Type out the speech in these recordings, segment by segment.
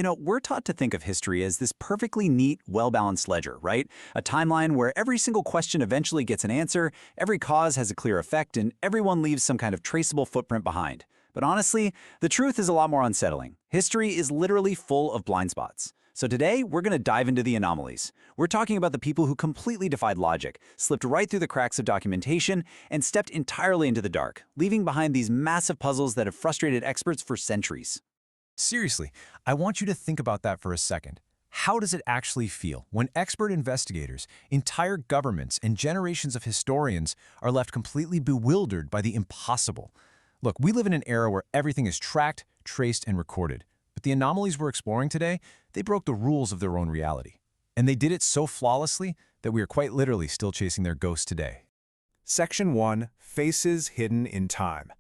We're taught to think of history as this perfectly neat, well-balanced ledger, right? A timeline where every single question eventually gets an answer, every cause has a clear effect, and everyone leaves some kind of traceable footprint behind. But honestly, the truth is a lot more unsettling. History is literally full of blind spots. So today, we're going to dive into the anomalies. We're talking about the people who completely defied logic, slipped right through the cracks of documentation, and stepped entirely into the dark, leaving behind these massive puzzles that have frustrated experts for centuries. Seriously, I want you to think about that for a second. How does it actually feel when expert investigators, entire governments, and generations of historians are left completely bewildered by the impossible? Look, we live in an era where everything is tracked, traced, and recorded. But the anomalies we're exploring today, they broke the rules of their own reality. And they did it so flawlessly that we are quite literally still chasing their ghosts today. Section 1. Faces Hidden in Time.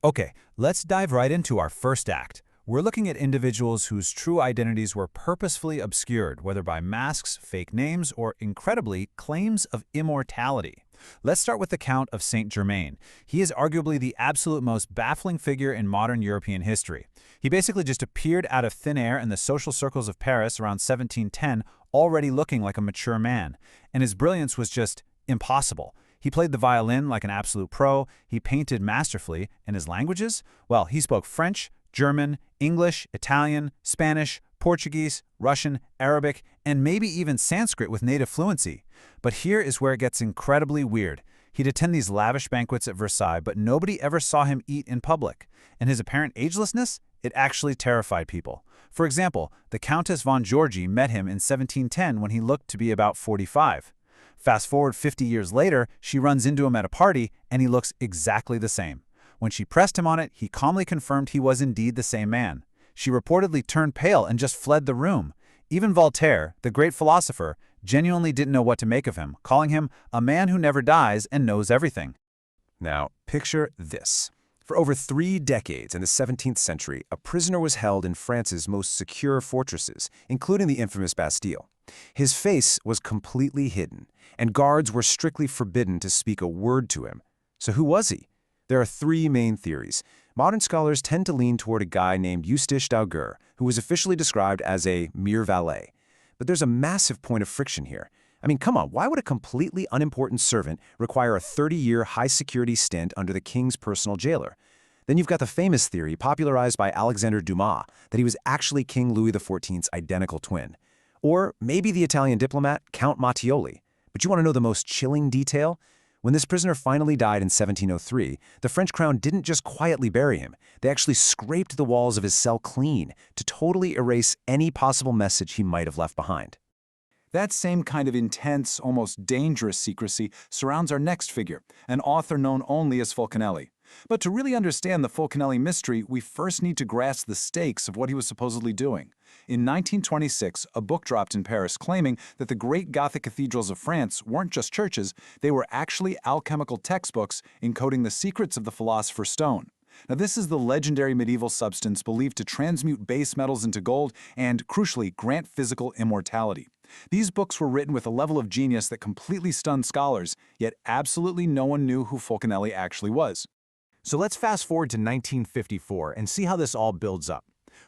Okay, let's dive right into our first act. We're looking at individuals whose true identities were purposefully obscured, whether by masks, fake names, or, incredibly, claims of immortality. Let's start with the Count of Saint Germain. He is arguably the absolute most baffling figure in modern European history. He basically just appeared out of thin air in the social circles of Paris around 1710, already looking like a mature man. And his brilliance was just impossible. He played the violin like an absolute pro, he painted masterfully, and his languages? Well, he spoke French, German, English, Italian, Spanish, Portuguese, Russian, Arabic, and maybe even Sanskrit with native fluency. But here is where it gets incredibly weird. He'd attend these lavish banquets at Versailles, but nobody ever saw him eat in public. And his apparent agelessness? It actually terrified people. For example, the Countess von Georgi met him in 1710 when he looked to be about 45. Fast forward 50 years later, she runs into him at a party, and he looks exactly the same. When she pressed him on it, he calmly confirmed he was indeed the same man. She reportedly turned pale and just fled the room. Even Voltaire, the great philosopher, genuinely didn't know what to make of him, calling him a man who never dies and knows everything. Now, picture this. For over 3 decades in the 17th century, a prisoner was held in France's most secure fortresses, including the infamous Bastille. His face was completely hidden, and guards were strictly forbidden to speak a word to him. So who was he? There are 3 main theories. Modern scholars tend to lean toward a guy named Eustache d'Augur, who was officially described as a mere valet. But there's a massive point of friction here. I mean, come on, why would a completely unimportant servant require a 30-year high-security stint under the king's personal jailer? Then you've got the famous theory, popularized by Alexander Dumas, that he was actually King Louis XIV's identical twin. Or maybe the Italian diplomat, Count Mattioli. But you want to know the most chilling detail? When this prisoner finally died in 1703, the French crown didn't just quietly bury him. They actually scraped the walls of his cell clean to totally erase any possible message he might have left behind. That same kind of intense, almost dangerous secrecy surrounds our next figure, an author known only as Fulcanelli. But to really understand the Fulcanelli mystery, we first need to grasp the stakes of what he was supposedly doing. In 1926, a book dropped in Paris claiming that the great Gothic cathedrals of France weren't just churches, they were actually alchemical textbooks encoding the secrets of the Philosopher's Stone. Now, this is the legendary medieval substance believed to transmute base metals into gold and, crucially, grant physical immortality. These books were written with a level of genius that completely stunned scholars, yet absolutely no one knew who Fulcanelli actually was. So let's fast forward to 1954 and see how this all builds up.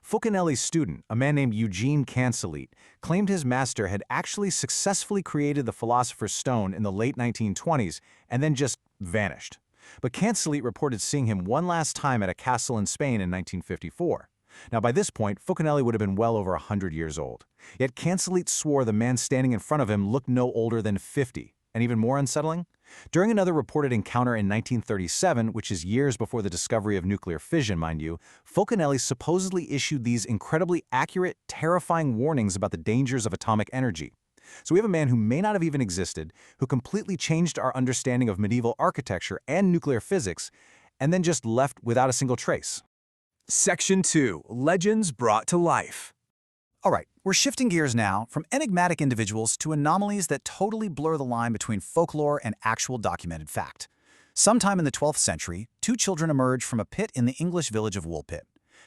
Fulcanelli's student, a man named Eugene Cancelit, claimed his master had actually successfully created the Philosopher's Stone in the late 1920s and then just vanished. But Cancelit reported seeing him one last time at a castle in Spain in 1954. Now, by this point, Fulcanelli would have been well over 100 years old. Yet Cancelit swore the man standing in front of him looked no older than 50. And even more unsettling? During another reported encounter in 1937, which is years before the discovery of nuclear fission, mind you, Fulcanelli supposedly issued these incredibly accurate, terrifying warnings about the dangers of atomic energy. So we have a man who may not have even existed, who completely changed our understanding of medieval architecture and nuclear physics, and then just left without a single trace. Section 2. Legends Brought to Life. All right, we're shifting gears now from enigmatic individuals to anomalies that totally blur the line between folklore and actual documented fact. Sometime in the 12th century, 2 children emerged from a pit in the English village of Woolpit.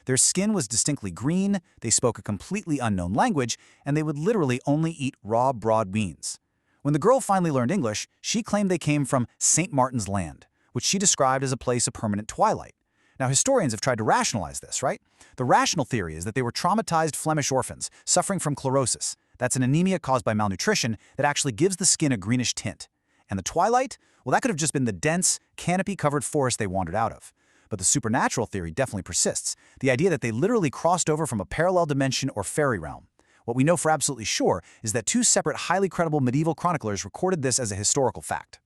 Their skin was distinctly green, they spoke a completely unknown language, and they would literally only eat raw broad beans. When the girl finally learned English, she claimed they came from St. Martin's Land, which she described as a place of permanent twilight. Now, historians have tried to rationalize this, right? The rational theory is that they were traumatized Flemish orphans suffering from chlorosis. That's an anemia caused by malnutrition that actually gives the skin a greenish tint. And the twilight? Well, that could have just been the dense, canopy-covered forest they wandered out of. But the supernatural theory definitely persists, the idea that they literally crossed over from a parallel dimension or fairy realm. What we know for absolutely sure is that two separate, highly credible medieval chroniclers recorded this as a historical fact.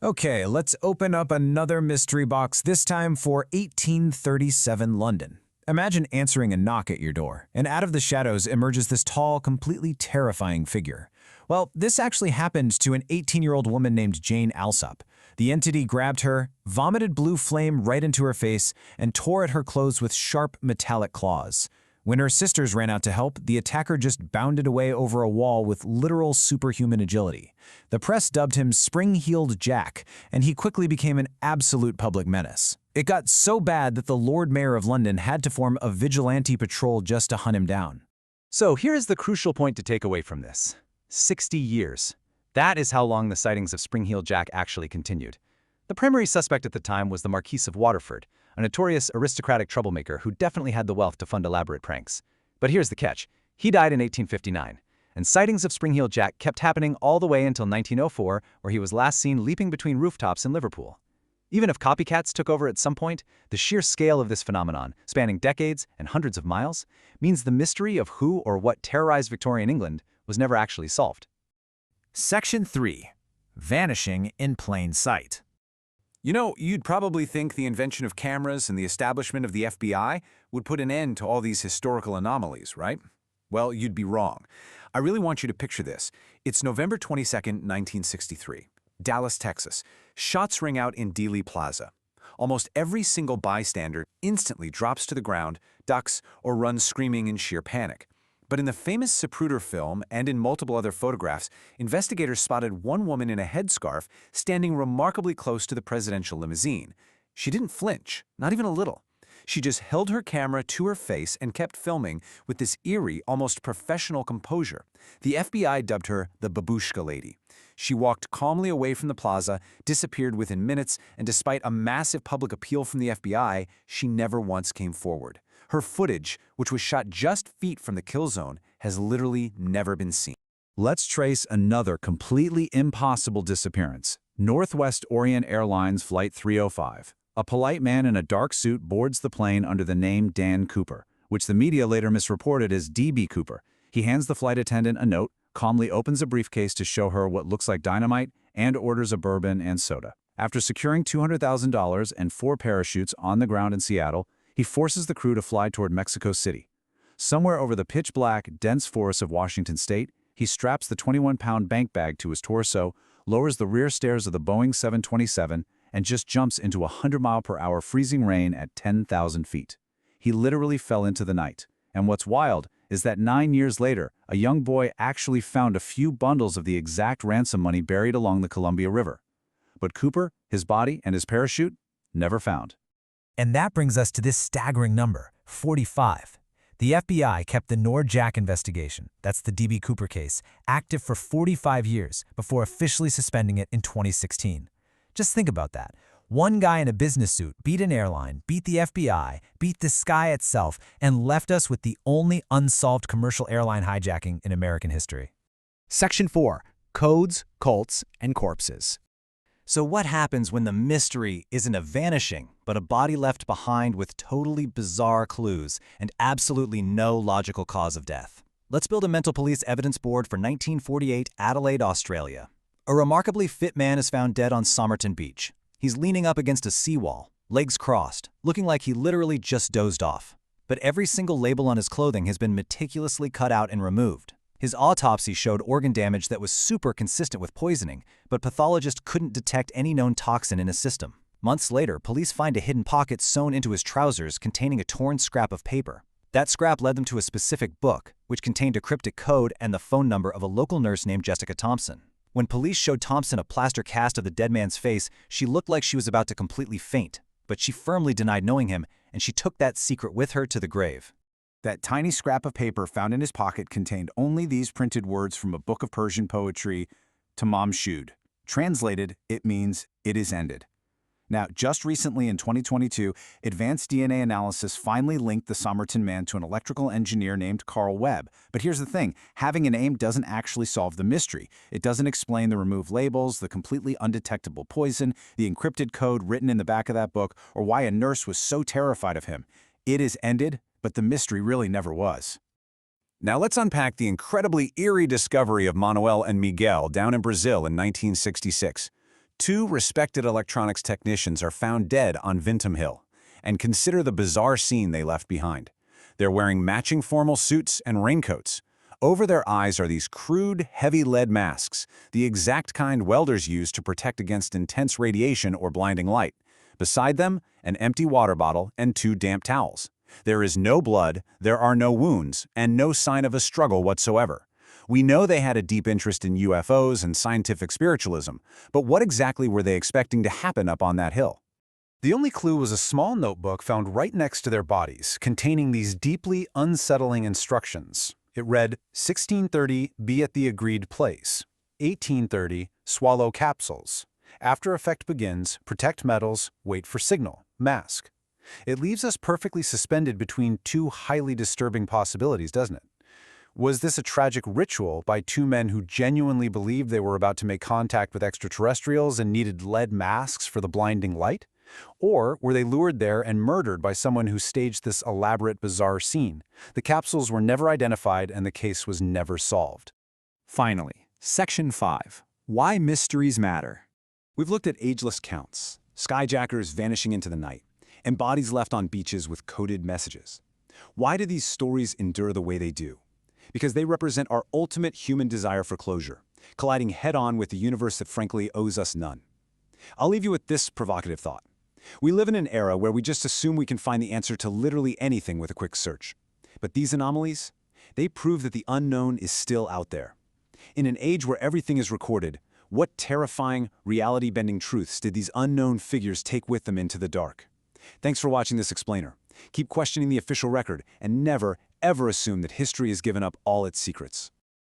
Okay, let's open up another mystery box, this time for 1837 London. Imagine answering a knock at your door, and out of the shadows emerges this tall, completely terrifying figure. Well, this actually happened to an 18-year-old woman named Jane Alsop. The entity grabbed her, vomited blue flame right into her face, and tore at her clothes with sharp, metallic claws. When her sisters ran out to help, the attacker just bounded away over a wall with literal superhuman agility. The press dubbed him Spring-Heeled Jack, and he quickly became an absolute public menace. It got so bad that the Lord Mayor of London had to form a vigilante patrol just to hunt him down. So here is the crucial point to take away from this. 60 years. That is how long the sightings of Spring-Heeled Jack actually continued. The primary suspect at the time was the Marquis of Waterford, a notorious aristocratic troublemaker who definitely had the wealth to fund elaborate pranks. But here's the catch. He died in 1859, and sightings of Spring-Heeled Jack kept happening all the way until 1904, where he was last seen leaping between rooftops in Liverpool. Even if copycats took over at some point, the sheer scale of this phenomenon, spanning decades and hundreds of miles, means the mystery of who or what terrorized Victorian England was never actually solved. Section 3. Vanishing in plain sight. You know, you'd probably think the invention of cameras and the establishment of the FBI would put an end to all these historical anomalies, right? Well, you'd be wrong. I really want you to picture this. It's November 22nd, 1963. Dallas, Texas. Shots ring out in Dealey Plaza. Almost every single bystander instantly drops to the ground, ducks, or runs screaming in sheer panic. But in the famous Zapruder film and in multiple other photographs, investigators spotted one woman in a headscarf standing remarkably close to the presidential limousine. She didn't flinch, not even a little. She just held her camera to her face and kept filming with this eerie, almost professional composure. The FBI dubbed her the Babushka Lady. She walked calmly away from the plaza, disappeared within minutes, and despite a massive public appeal from the FBI, she never once came forward. Her footage, which was shot just feet from the kill zone, has literally never been seen. Let's trace another completely impossible disappearance. Northwest Orient Airlines Flight 305. A polite man in a dark suit boards the plane under the name Dan Cooper, which the media later misreported as D.B. Cooper. He hands the flight attendant a note, calmly opens a briefcase to show her what looks like dynamite, and orders a bourbon and soda. After securing $200,000 and 4 parachutes on the ground in Seattle, he forces the crew to fly toward Mexico City. Somewhere over the pitch-black, dense forests of Washington state, he straps the 21-pound bank bag to his torso, lowers the rear stairs of the Boeing 727, and just jumps into 100-mile-per-hour freezing rain at 10,000 feet. He literally fell into the night. And what's wild is that 9 years later, a young boy actually found a few bundles of the exact ransom money buried along the Columbia River. But Cooper, his body, and his parachute, never found. And that brings us to this staggering number, 45. The FBI kept the Nord-Jack investigation, that's the D.B. Cooper case, active for 45 years before officially suspending it in 2016. Just think about that. One guy in a business suit beat an airline, beat the FBI, beat the sky itself, and left us with the only unsolved commercial airline hijacking in American history. Section 4. Codes, Cults, and Corpses. So what happens when the mystery isn't a vanishing, but a body left behind with totally bizarre clues and absolutely no logical cause of death? Let's build a mental police evidence board for 1948 Adelaide, Australia. A remarkably fit man is found dead on Somerton Beach. He's leaning up against a seawall, legs crossed, looking like he literally just dozed off. But every single label on his clothing has been meticulously cut out and removed. His autopsy showed organ damage that was super consistent with poisoning, but pathologists couldn't detect any known toxin in his system. Months later, police find a hidden pocket sewn into his trousers containing a torn scrap of paper. That scrap led them to a specific book, which contained a cryptic code and the phone number of a local nurse named Jessica Thompson. When police showed Thompson a plaster cast of the dead man's face, she looked like she was about to completely faint, but she firmly denied knowing him, and she took that secret with her to the grave. That tiny scrap of paper found in his pocket contained only these printed words from a book of Persian poetry, Tamam Shud. Translated, it means, "It is ended." Now, just recently in 2022, advanced DNA analysis finally linked the Somerton man to an electrical engineer named Carl Webb. But here's the thing, having a name doesn't actually solve the mystery. It doesn't explain the removed labels, the completely undetectable poison, the encrypted code written in the back of that book, or why a nurse was so terrified of him. It is ended, but the mystery really never was. Now let's unpack the incredibly eerie discovery of Manuel and Miguel down in Brazil in 1966. Two respected electronics technicians are found dead on Vintom Hill, and consider the bizarre scene they left behind. They're wearing matching formal suits and raincoats. Over their eyes are these crude, heavy lead masks, the exact kind welders use to protect against intense radiation or blinding light. Beside them, an empty water bottle and two damp towels. There is no blood, there are no wounds, and no sign of a struggle whatsoever. We know they had a deep interest in UFOs and scientific spiritualism, but what exactly were they expecting to happen up on that hill? The only clue was a small notebook found right next to their bodies, containing these deeply unsettling instructions. It read, 1630, be at the agreed place. 1830, swallow capsules. After effect begins, protect metals, wait for signal, mask. It leaves us perfectly suspended between two highly disturbing possibilities, doesn't it? Was this a tragic ritual by two men who genuinely believed they were about to make contact with extraterrestrials and needed lead masks for the blinding light? Or were they lured there and murdered by someone who staged this elaborate, bizarre scene? The capsules were never identified and the case was never solved. Finally, Section 5. Why Mysteries Matter. We've looked at ageless counts, skyjackers vanishing into the night, and bodies left on beaches with coded messages. Why do these stories endure the way they do? Because they represent our ultimate human desire for closure, colliding head-on with a universe that frankly owes us none. I'll leave you with this provocative thought. We live in an era where we just assume we can find the answer to literally anything with a quick search. But these anomalies, they prove that the unknown is still out there. In an age where everything is recorded, what terrifying, reality-bending truths did these unknown figures take with them into the dark? Thanks for watching this explainer. Keep questioning the official record and never, ever assume that history has given up all its secrets.